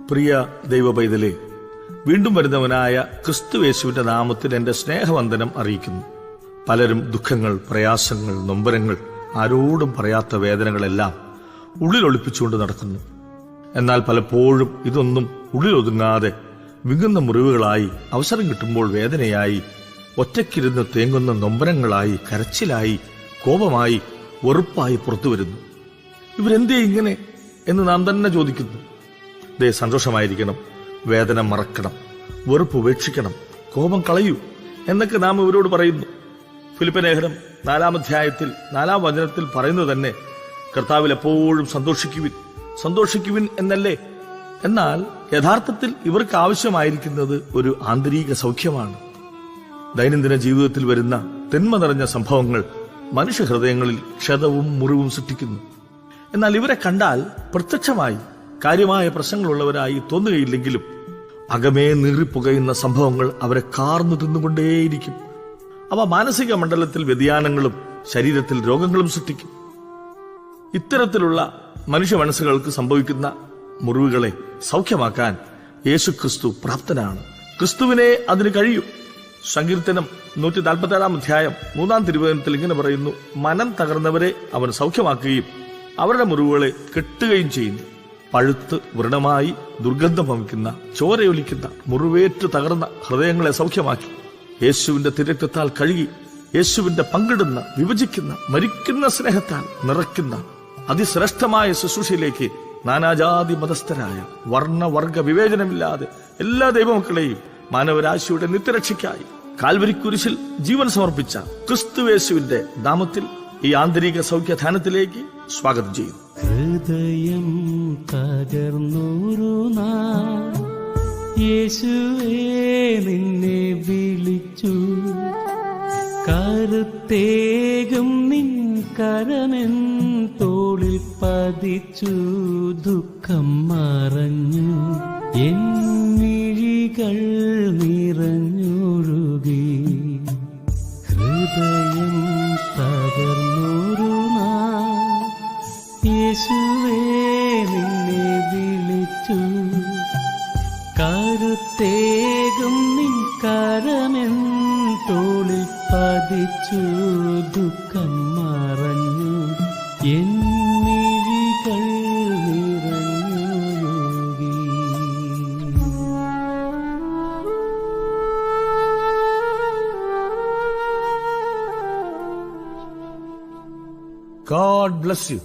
പ്രിയ ദൈവ പൈതലേ, വീണ്ടും വരുന്നവനായ ക്രിസ്തുയേശുവിന്റെ നാമത്തിൽ എന്റെ സ്നേഹവന്ദനം അറിയിക്കുന്നു. പലരും ദുഃഖങ്ങൾ, പ്രയാസങ്ങൾ, നൊമ്പരങ്ങൾ, ആരോടും പറയാത്ത വേദനകളെല്ലാം ഉള്ളിലൊളിപ്പിച്ചുകൊണ്ട് നടക്കുന്നു. എന്നാൽ പലപ്പോഴും ഇതൊന്നും ഉള്ളിലൊതുങ്ങാതെ വിങ്ങുന്ന മുറിവുകളായി, അവസരം കിട്ടുമ്പോൾ വേദനയായി, ഒറ്റയ്ക്കിരുന്ന് തേങ്ങുന്ന നൊമ്പരങ്ങളായി, കരച്ചിലായി, കോപമായി, വെറുപ്പായി പുറത്തു വരുന്നു. ഇവരെന്തേ ഇങ്ങനെ എന്ന് നാം തന്നെ ചോദിക്കുന്നു. ദേ, സന്തോഷമായിരിക്കണം, വേദന മറക്കണം, വെറുപ്പ് ഉപേക്ഷിക്കണം, കോപം കളയൂ എന്നൊക്കെ നാം ഇവരോട് പറയുന്നു. ഫിലിപ്പിലേഖനം 4-ാം അധ്യായത്തിൽ 4-ാം വചനത്തിൽ പറയുന്നത് തന്നെ കർത്താവിൽ എപ്പോഴും സന്തോഷിക്കുവിൻ എന്നല്ലേ. എന്നാൽ യഥാർത്ഥത്തിൽ ഇവർക്ക് ആവശ്യമായിരിക്കുന്നത് ഒരു ആന്തരിക സൗഖ്യമാണ്. ദൈനംദിന ജീവിതത്തിൽ വരുന്ന തിന്മ നിറഞ്ഞ സംഭവങ്ങൾ മനുഷ്യഹൃദയങ്ങളിൽ ക്ഷതവും മുറിവും സൃഷ്ടിക്കുന്നു. എന്നാൽ ഇവരെ കണ്ടാൽ പ്രത്യക്ഷമായി കാര്യമായ പ്രശ്നങ്ങളുള്ളവരായി തോന്നുകയില്ലെങ്കിലും അകമേ നീറിപ്പുകയുന്ന സംഭവങ്ങൾ അവരെ കാർന്നു തിന്നുകൊണ്ടേയിരിക്കും. അവ മാനസിക മണ്ഡലത്തിൽ വ്യതിയാനങ്ങളും ശരീരത്തിൽ രോഗങ്ങളും സൃഷ്ടിക്കും. ഇത്തരത്തിലുള്ള മനുഷ്യ മനസ്സുകൾക്ക് സംഭവിക്കുന്ന മുറിവുകളെ സൗഖ്യമാക്കാൻ യേശുക്രിസ്തു പ്രാപ്തനാണ്. ക്രിസ്തുവിനെ അതിന് കഴിയും. സങ്കീർത്തനം 147-ാം അധ്യായം 3-ാം തിരുവചനത്തിൽ ഇങ്ങനെ പറയുന്നു: മനം തകർന്നവരെ അവൻ സൗഖ്യമാക്കുകയും അവരുടെ മുറിവുകളെ കെട്ടുകയും ചെയ്യുന്നു. പഴുത്ത് വ്രണമായി ദുർഗന്ധം വമിക്കുന്ന, ചോരയൊലിക്കുന്ന, മുറിവേറ്റു തകർന്ന ഹൃദയങ്ങളെ സൗഖ്യമാക്കി യേശുവിന്റെ തിരക്തത്താൽ കഴുകി, യേശുവിന്റെ പങ്കിടുന്ന, വിഭജിക്കുന്ന, മരിക്കുന്ന സ്നേഹത്താൽ നിറയ്ക്കുന്ന അതിശ്രേഷ്ഠമായ ശുശ്രൂഷയിലേക്ക് നാനാജാതി മതസ്ഥരായ വർണ്ണവർഗ വിവേചനമില്ലാതെ എല്ലാ ദൈവമക്കളെയും മാനവരാശിയുടെ നിത്യരക്ഷയ്ക്കായി കാൽവരിക്കുരിശിൽ ജീവൻ സമർപ്പിച്ച ക്രിസ്തുയേശുവിന്റെ നാമത്തിൽ ഈ ആന്തരിക സൗഖ്യധാനത്തിലേക്ക് സ്വാഗതം ചെയ്യുന്നു. ഹൃദയം തകർന്നൊരു നാൾ യേശുവേ നിന്നെ വിളിച്ചു, കരുത്തേകും നിൻ കരമെൻ തോളിൽ പതിച്ചു, ദുഃഖം മറഞ്ഞു എൻ മിഴികൾ നിറഞ്ഞൊഴുകി. ഹൃദയം തകർന്നൊരു നാൾ യേശുവേ നിന്നെ വിളിച്ചു, കരുത്തേകും നിൻ കരമെൻ തോളിൽ പതിച്ചു, ദുഃഖം മറഞ്ഞു എൻ മിഴികൾ നിറഞ്ഞൊഴുകി. God bless you.